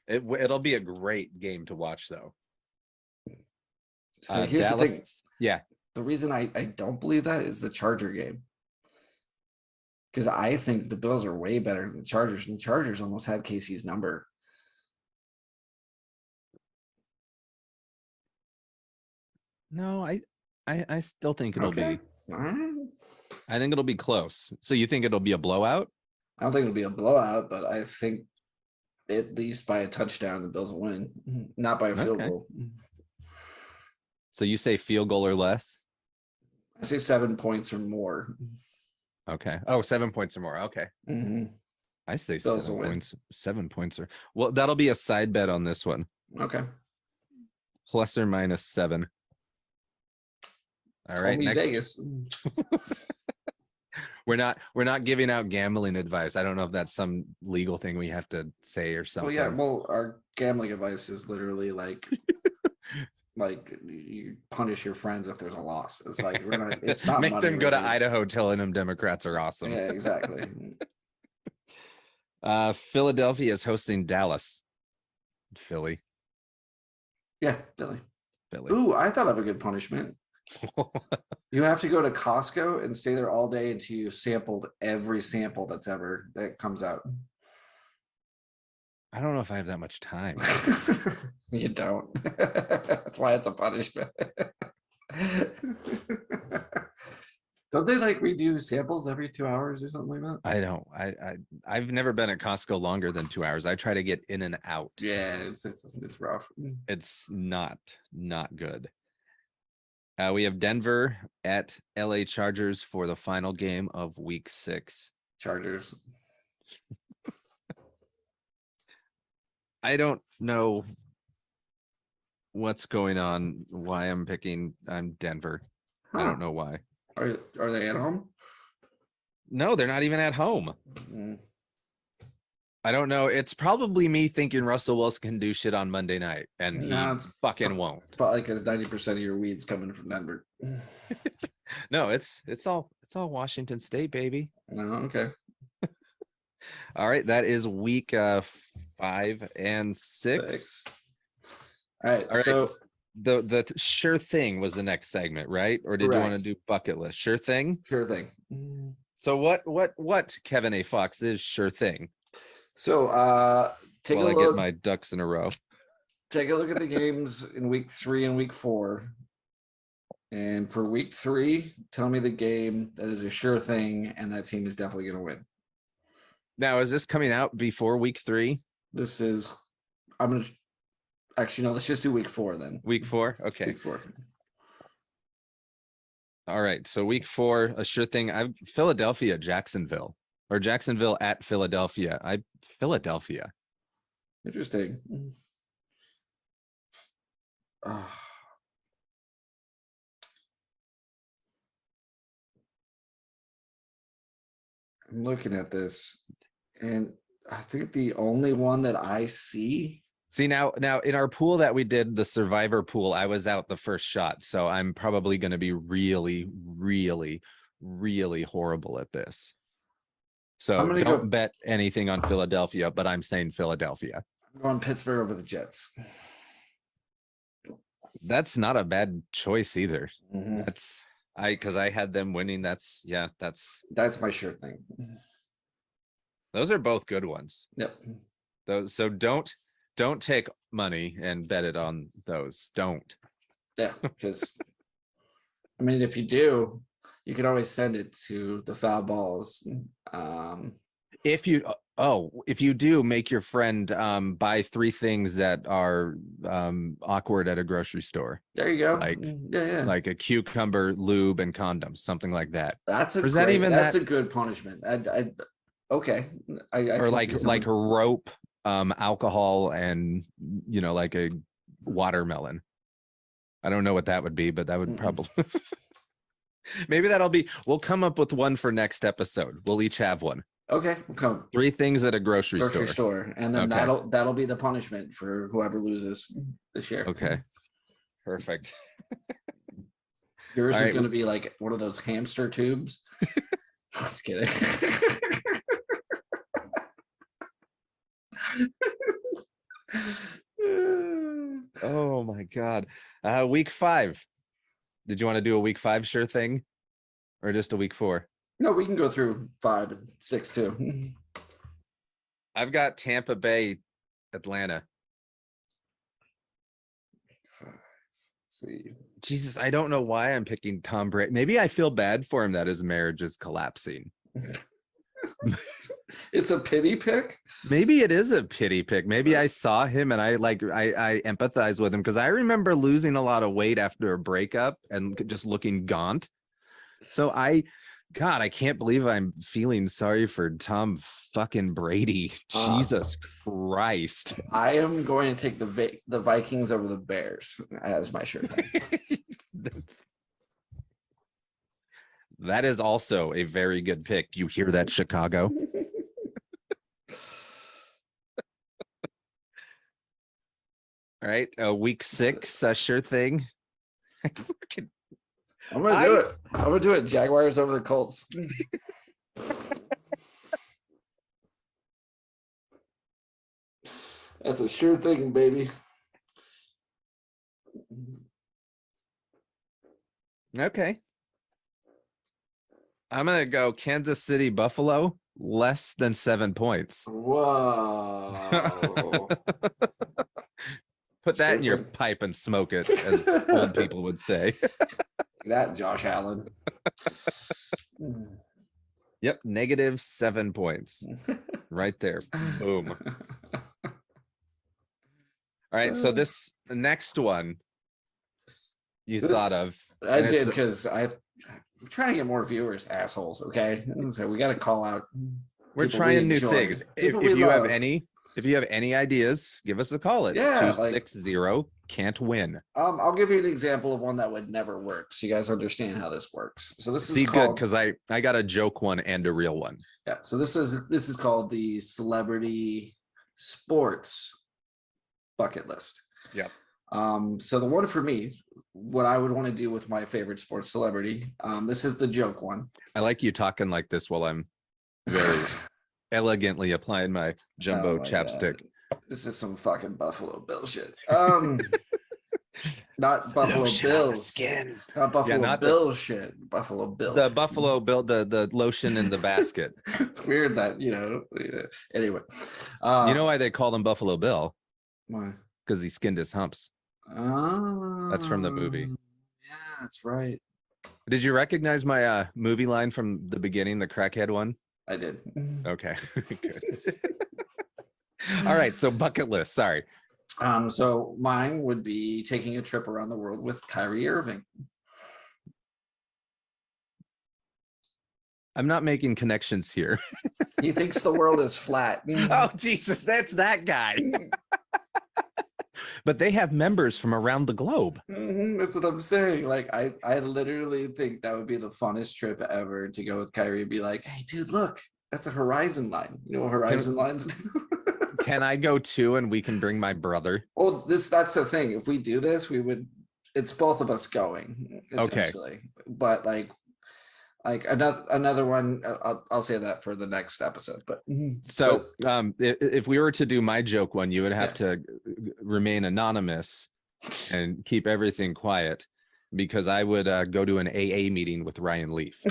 It'll be a great game to watch, though. So here's Dallas, the thing. yeah. The reason I don't believe that is the Charger game. Because I think the Bills are way better than the Chargers, and the Chargers almost had Casey's number. No, I still think it'll Okay. be. All right. I think it'll be close. So you think it'll be a blowout? I don't think it'll be a blowout, but I think at least by a touchdown, the Bills will win, not by a field Okay. goal. So you say field goal or less? I say 7 points or more. Okay. Oh, 7 points or more. Okay. Mhm. I say Bills 7 will win. points. 7 points or well, that'll be a side bet on this one. Okay. Plus or minus 7. All Call right. me Next, Vegas. we're not giving out gambling advice. I don't know if that's some legal thing we have to say or Well, something. yeah. Well, our gambling advice is literally like you punish your friends if there's a loss. It's like we're not. It's not Make money them go to related. Idaho telling them Democrats are awesome. Yeah, exactly. Philadelphia is hosting Dallas. Philly. Yeah, Billy. Philly. Ooh, I thought of a good punishment. You have to go to Costco and stay there all day until you sampled every sample that comes out. I don't know if I have that much time. You don't. That's why it's a punishment. Don't they like redo samples every 2 hours or something like that? I don't. I've never been at Costco longer than 2 hours. I try to get in and out. Yeah, it's rough. It's not good. We have Denver at LA Chargers for the final game of week 6. Chargers. I don't know what's going on, why I'm picking Denver. I don't know why. Are they at home? No, they're not even at home. Mm. I don't know. It's probably me thinking Russell Wilson can do shit on Monday night, and he No, it's fucking won't. Probably because 90% of your weeds coming from Denver. No, it's all Washington State, baby. No, okay. All right, that is week 5 and 6. All right. All right. So The sure thing was the next segment, right? Or did you want to Correct. do bucket list? Sure thing. sure thing. So what Kevin A. Fox is sure thing? So take While a I look. get my ducks in a row. Take a look at the games in week 3 and week 4. And for week 3, tell me the game that is a sure thing, and that team is definitely going to win. Now, is this coming out before week 3? This is. I'm gonna. Actually, no. Let's just do week 4 then. Week 4? Okay. Week 4. All right. So week 4, a sure thing. I've Philadelphia, Jacksonville, or Jacksonville at Philadelphia. Philadelphia. Interesting. I'm looking at this, and I think the only one that I see. See, now in our pool that we did, the survivor pool, I was out the first shot. So I'm probably going to be really, really, really horrible at this. So I'm gonna don't go- bet anything on Philadelphia, but I'm saying Philadelphia. I'm going Pittsburgh over the Jets. That's not a bad choice either. Mhm. That's because I had them winning. That's That's my sure thing. those are both good ones. Yep. Those, so don't take money and bet it on those. Don't. Yeah, because I mean, if you do, you can always send it to the foul balls. If you do, make your friend buy 3 things that are awkward at a grocery store, There you go. Like- yeah. like a cucumber, lube, and condoms, something like that. That's a or is that great, even that's that- a good punishment. Okay. I Or can like see something. a rope, alcohol, and like a watermelon. I don't know what that would be, but that would Mm-mm. probably maybe we'll come up with one for next episode. We'll each have one. Okay, we'll come 3 things at a grocery store. and then Okay. that'll be the punishment for whoever loses this year. Okay. Perfect. Yours All is right. going to be like one of those hamster tubes. Just kidding. Oh my God. Week 5. Did you want to do a week 5 sure thing? Or just a week 4? No, we can go through 5 and 6 too. I've got Tampa Bay, Atlanta. Let's see. Jesus, I don't know why I'm picking Tom Brady. Maybe I feel bad for him that his marriage is collapsing. It's a pity pick. Maybe it is a pity pick. Maybe I saw him and I empathize with him because I remember losing a lot of weight after a breakup and just looking gaunt. So God, I can't believe I'm feeling sorry for Tom fucking Brady. Jesus Christ. I am going to take the Vikings over the Bears as my sure thing. That is also a very good pick. You hear that, Chicago? All right, week 6, sure thing. I'm gonna do it. I'm gonna do it. Jaguars over the Colts. That's a sure thing, baby. Okay. I'm gonna go Kansas City, Buffalo, less than 7 points. Whoa. Put that Sure in your thing. pipe and smoke it, as old people would say. That Josh Allen. Yep, -7 points. Right there. Boom. All right, so this next one you thought of. I and did it's- because I'm trying to get more viewers, assholes. Okay, so we got to call out. We're people we trying new enjoy, things. If people we you have love. any ideas, give us a call at Yeah, like- 260 can't win. I'll give you an example of one that would never work, so you guys understand how this works. So this See, is good, called, because I got a joke one and a real one. yeah. So this is called the celebrity sports bucket list. Yep. So the one for me, what I would want to do with my favorite sports celebrity, this is the joke one. I like you talking like this while I'm very elegantly applying my jumbo Oh my chapstick. God. This is some fucking Buffalo Bill shit. Not Buffalo Bills. Not Buffalo not the- Bill shit. Buffalo Bill. The Buffalo Bill, the lotion in the basket. It's weird that Anyway, You know why they call him Buffalo Bill? why? Because he skinned his humps. That's from the movie. Yeah, that's right. Did you recognize my movie line from the beginning, the crackhead one? I did. Okay, good. All right, so bucket list. Sorry. So mine would be taking a trip around the world with Kyrie Irving. I'm not making connections here. He thinks the world is flat. Oh, Jesus, that's that guy. But they have members from around the globe. That's what I'm saying. Like, I literally think that would be the funnest trip ever to go with Kyrie and be like, hey, dude, look, that's a horizon line. You know what horizon lines do? Can I go too, and we can bring my brother? Well, that's the thing. If we do this, it's both of us going, Okay. essentially. But like another one, I'll say that for the next episode. But So if we were to do my joke one, you would have to remain anonymous and keep everything quiet, because I would go to an AA meeting with Ryan Leaf.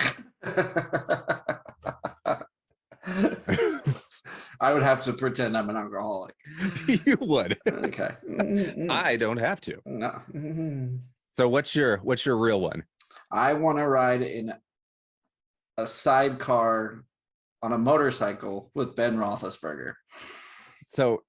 I would have to pretend I'm an alcoholic. You would. Okay. I don't have to. No. So what's your real one? I want to ride in a sidecar on a motorcycle with Ben Roethlisberger. So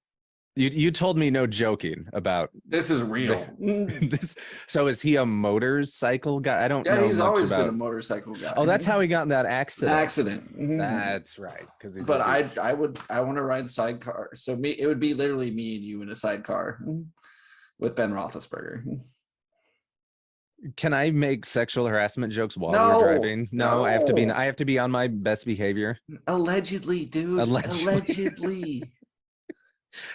you told me no joking about This is real. this. So is he a motorcycle guy? I don't know. Yeah, he's much always about... been a motorcycle guy. Oh, that's how he got in that accident. accident. That's right. Because he's. But I want to ride sidecar. So it would be literally me and you in a sidecar with Ben Roethlisberger. Can I make sexual harassment jokes while No, we're driving? No, I have to be. no. I have to be on my best behavior. Allegedly, dude. Allegedly.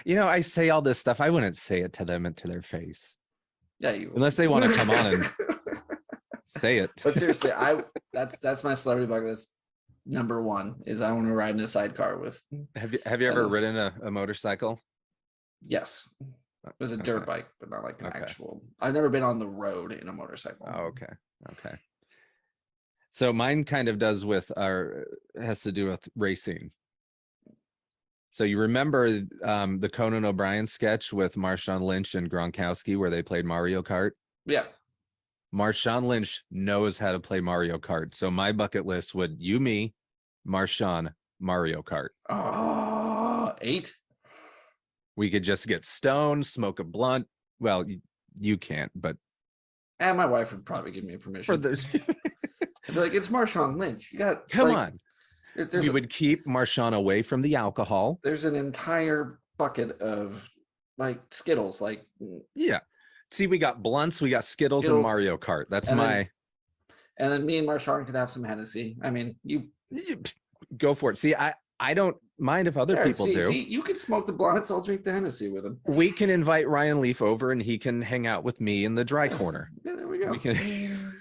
You know, I say all this stuff. I wouldn't say it to them and to their face, Yeah, you. unless they want to come on and say it. But seriously, that's my celebrity bucket list. Number one is I want to ride in a sidecar with. Have you ever ridden a motorcycle? Yes, it was a dirt Okay. bike, but not like an Okay. actual. I've never been on the road in a motorcycle. Oh, okay. So mine kind of has to do with racing. So you remember the Conan O'Brien sketch with Marshawn Lynch and Gronkowski where they played Mario Kart? Yeah. Marshawn Lynch knows how to play Mario Kart. So my bucket list would me, Marshawn, Mario Kart. 8. We could just get stoned, smoke a blunt. Well, you can't, but And my wife would probably give me permission. for the I'd be like, it's Marshawn Lynch. You got Come like, on. there's We would keep Marshawn away from the alcohol. there's an entire bucket of like Skittles, like Yeah. See, we got blunts, we got Skittles and Skittles, Mario Kart. That's and then- my and then me and Marshawn could have some Hennessy. I mean, you go for it. See, I don't mind if other there, people do. See, you can smoke the blunts. I'll drink the Hennessy with him. We can invite Ryan Leaf over and he can hang out with me in the dry corner. Yeah, there we go. We can,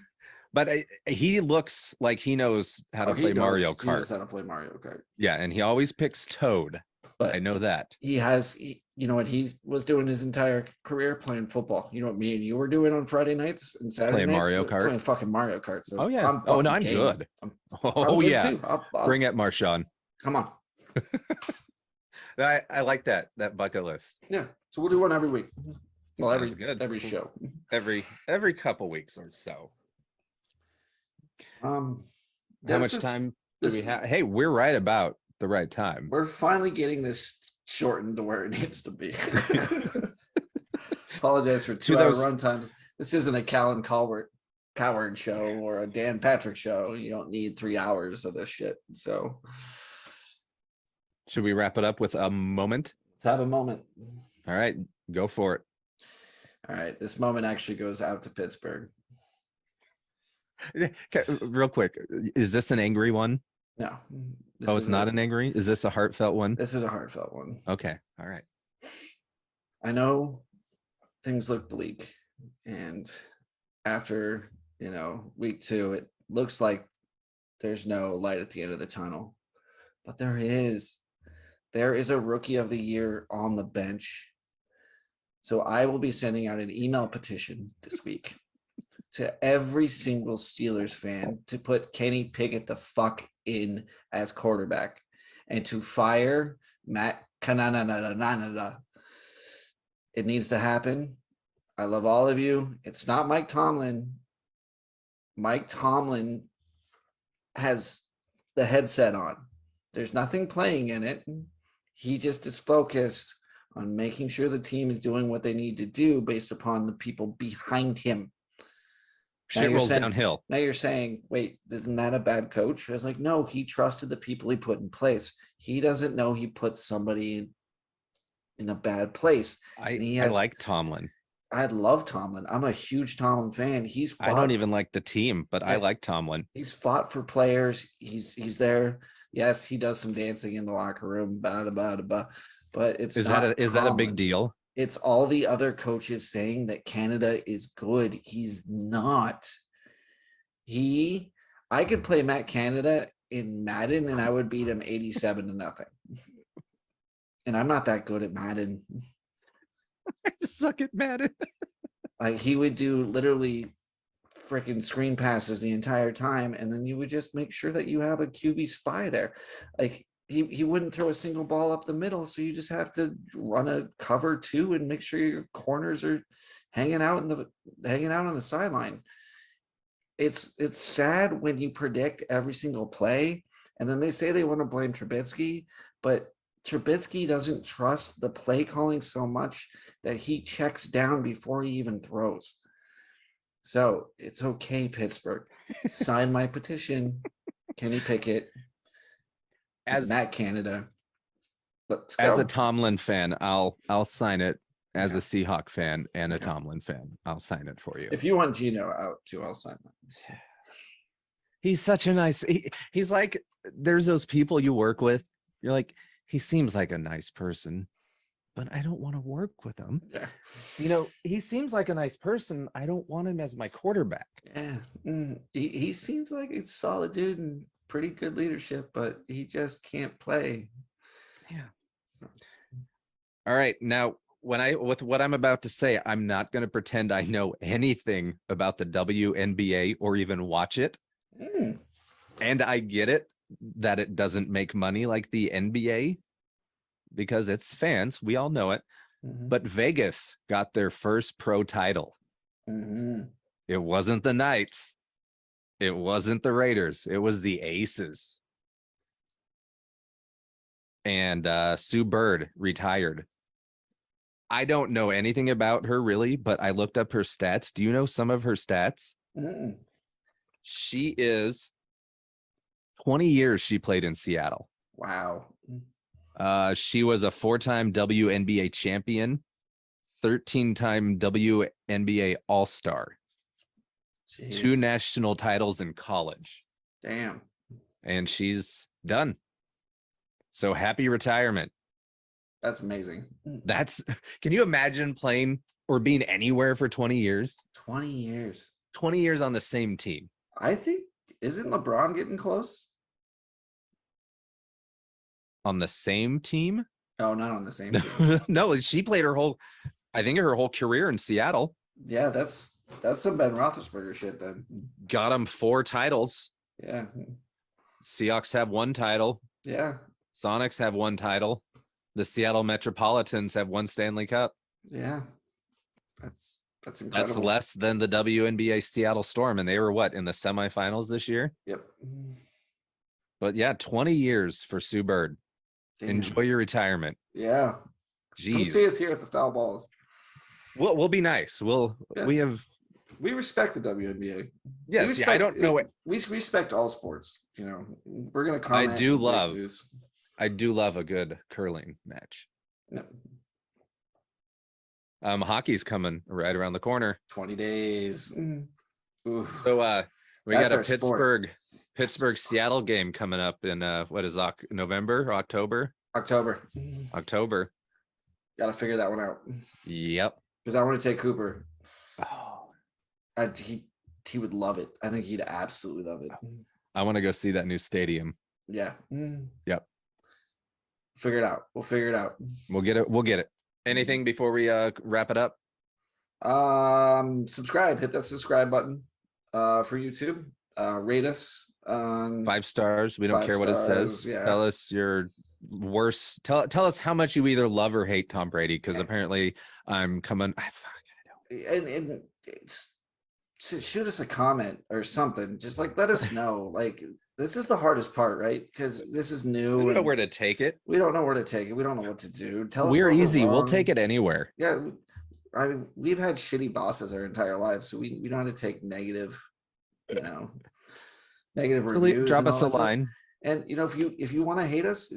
but he looks like he knows how to Oh, he play knows- Mario He knows Kart. how to play Mario Kart. Yeah, and he always picks Toad. But I know that. he has, you know what he was doing his entire career playing football. You know what me and you were doing on Friday nights and Saturday Playing nights? Mario Kart? Playing fucking Mario Kart. So Oh yeah. I'm Oh no, I'm fucking game. good. I'm Oh good yeah. too. I'll- Bring it, Marshawn. Come on. I like that bucket list. Yeah. So we'll do one every week. Well, Sounds good. every show. Every couple weeks or so. Um, How this much is- time do this we is- have? Hey, we're right about the right time. We're finally getting this shortened to where it needs to be. Apologize for 2 hour those- run times. This isn't a Callan Coward show or a Dan Patrick show. You don't need 3 hours of this shit. So Should we wrap it up with a moment? let's have a moment. All right, go for it. All right. This moment actually goes out to Pittsburgh. Okay, real quick, is this an angry one? No. This Oh, it's is not an angry? Is this a heartfelt one? This is a heartfelt one. Okay, all right. I know things look bleak, and after week 2, it looks like there's no light at the end of the tunnel, but there is a rookie of the year on the bench. So I will be sending out an email petition this week to every single Steelers fan to put Kenny Pickett the fuck in as quarterback and to fire Matt Canada. It needs to happen. I love all of you. It's not Mike Tomlin. Mike Tomlin has the headset on. There's nothing playing in it. He just is focused on making sure the team is doing what they need to do based upon the people behind him. Shit you're rolls saying- downhill. Now you're saying, wait, isn't that a bad coach? I was like, no, he trusted the people he put in place. He doesn't know he put somebody in a bad place. And he I has- like Tomlin. I love Tomlin. I'm a huge Tomlin fan. I don't even like the team, but I Yeah. like Tomlin. He's fought for players. He's there. Yes, he does some dancing in the locker room. But it's Is not that a big Tomlin. deal? It's all the other coaches saying that Canada is good. He's not. I could play Matt Canada in Madden and I would beat him 87-0. And I'm not that good at Madden. I suck at Madden. Like he would do literally freaking screen passes the entire time, and then you would just make sure that you have a QB spy there. Like he wouldn't throw a single ball up the middle, so you just have to run a cover 2 and make sure your corners are hanging out on the sideline. It's sad when you predict every single play, and then they say they want to blame Trubisky, but Trubisky doesn't trust the play calling so much that he checks down before he even throws. So it's okay, Pittsburgh. Sign my petition. Kenny Pickett. As Matt Canada. Let's as go. a Tomlin fan, I'll sign it. As a Seahawk fan and a Okay. Tomlin fan, I'll sign it for you. If you want Gino out too, I'll sign that. He's such a nice. He's like, there's those people you work with. You're like, he seems like a nice person, but I don't want to work with him. Yeah. He seems like a nice person. I don't want him as my quarterback. Yeah. He seems like a solid dude and pretty good leadership, but he just can't play. Yeah. All right. Now, with what I'm about to say, I'm not going to pretend I know anything about the WNBA or even watch it. Mm. And I get it that it doesn't make money like the NBA because it's fans. We all know it. Mhm. But Vegas got their first pro title. Mhm. It wasn't the Knights. It wasn't the Raiders. It was the Aces. And Sue Bird retired. I don't know anything about her really, but I looked up her stats. Do you know some of her stats? Mm. She is 20 years she played in Seattle. Wow. She was a 4-time WNBA champion, 13-time WNBA All-Star, 2 Jeez. national titles in college, Damn. and she's done. So happy retirement. That's amazing. Can you imagine playing or being anywhere for 20 years? 20 years. 20 years on the same team. I think, isn't LeBron getting close? On the same team? Oh, not on the same team. No, she played her whole career in Seattle. Yeah, that's some Ben Roethlisberger shit then. Got him 4 titles. Yeah. Seahawks have 1 title. Yeah. Sonics have 1 title. The Seattle Metropolitans have 1 Stanley Cup. Yeah. That's incredible. That's less than the WNBA Seattle Storm, and they were what, in the semifinals this year? Yep. But yeah, 20 years for Sue Bird. Damn. Enjoy your retirement. Yeah. Come Jeez. see us here at the Foul Balls. We'll be nice. Yeah. We respect the WNBA. Yes, yeah, I don't know it. We respect all sports. You know, we're gonna comment. I do love a good curling match. No, Hockey's coming right around the corner. 20 days. Oof. So we That's got a our sport. Pittsburgh Seattle game coming up in what is November, October? October. Got to figure that one out Yep. because I want to take Cooper. Oh, He would love it. I think he'd absolutely love it. I want to go see that new stadium. Yeah. Yep. Figure it out. We'll figure it out. We'll get it. Anything before we wrap it up? Subscribe. Hit that subscribe button for YouTube. Rate us. 5 stars. We don't 5 care what it says. stars, yeah. Tell us your worst. Tell us how much you either love or hate Tom Brady, because apparently I'm coming. And shoot us a comment or something. Just like let us know. Like this is the hardest part, right? Because this is new. We don't know where to take it. We don't know where to take it. We don't know what to do. Tell us. We're where easy. We'll wrong. take it anywhere. Yeah. I mean, we've had shitty bosses our entire lives, so we don't have to take negative, negative So reviews. drop and us all a that stuff. line. And if you want to hate us.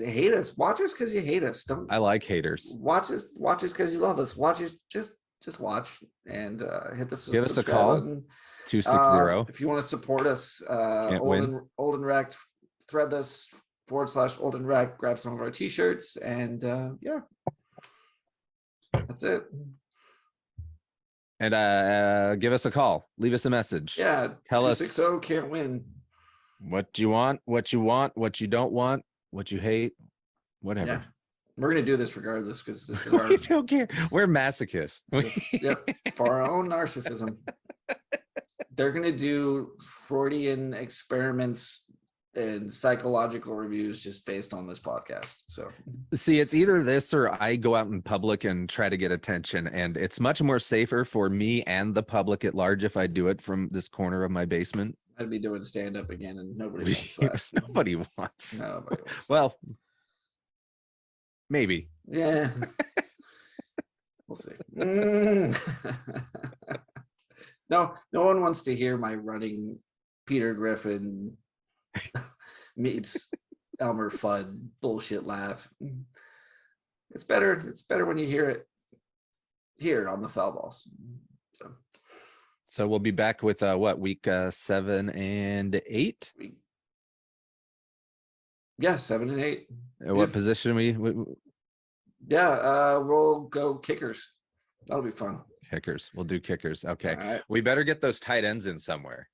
Watch us because you hate us. Don't I like haters. watch us because you love us. Watch us, just watch and hit the Give us a subscribe call. button. 260. If you want to support us, win. old and wrecked, thread this /old and wrecked, grab some of our t-shirts, and yeah, that's it. And give us a call. Leave us a message. Yeah, Tell us 260 can't win. what you want, what you don't want, what you hate, whatever. Yeah, we're gonna do this regardless because this is our We don't care. We're masochists. yep, for our own narcissism. They're gonna do Freudian experiments and psychological reviews just based on this podcast. So See, it's either this or I go out in public and try to get attention, and it's much more safer for me and the public at large if I do it from this corner of my basement. I'd be doing stand-up again, and nobody wants that. Nobody wants. Nobody wants that. Well, maybe. Yeah. We'll see. No one wants to hear my running Peter Griffin meets Elmer Fudd bullshit laugh. It's better when you hear it on the Foul Balls. So we'll be back with week 7 and 8. Yeah, 7 and 8. What position we Yeah, we'll go kickers. That'll be fun. kickers? We'll do kickers. Okay. All right. We better get those tight ends in somewhere.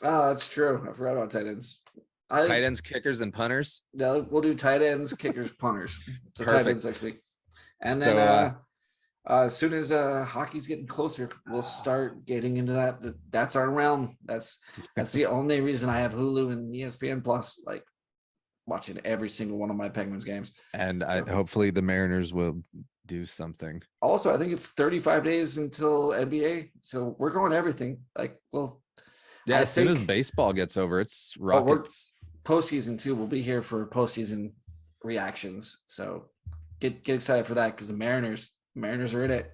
Oh, that's true. I forgot about tight ends. Tight ends, kickers, and punters. Yeah, we'll do tight ends, kickers, punters. So tight Perfect. ends next week. And then So, as soon as hockey's getting closer, we'll start getting into that. That's our realm. That's the only reason I have Hulu and ESPN Plus, like watching every single one of my Penguins games. And So- hopefully the Mariners will do something. Also, I think it's 35 days until NBA. So we're going everything. Like, well, Yeah, I as soon as think- baseball gets over, it's we're- Rockets. postseason too. We'll be here for postseason reactions. So get excited for that because the Mariners are in it.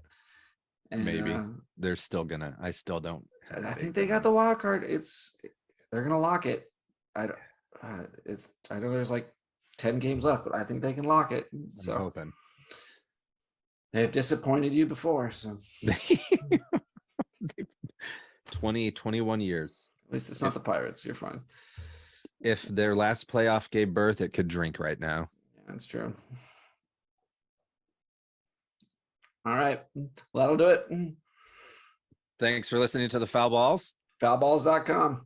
And Maybe. They're still gonna. I still don't. I think they got the wild card. It's they're gonna lock it. I know there's like 10 games left, but I think they can lock it. I'm So hoping. they've disappointed you before, so 21 years. at least it's not the Pirates. You're fine. If their last playoff gave birth, it could drink right now. Yeah, that's true. All right. Well, that'll do it. Thanks for listening to the Foul Balls. Foulballs.com.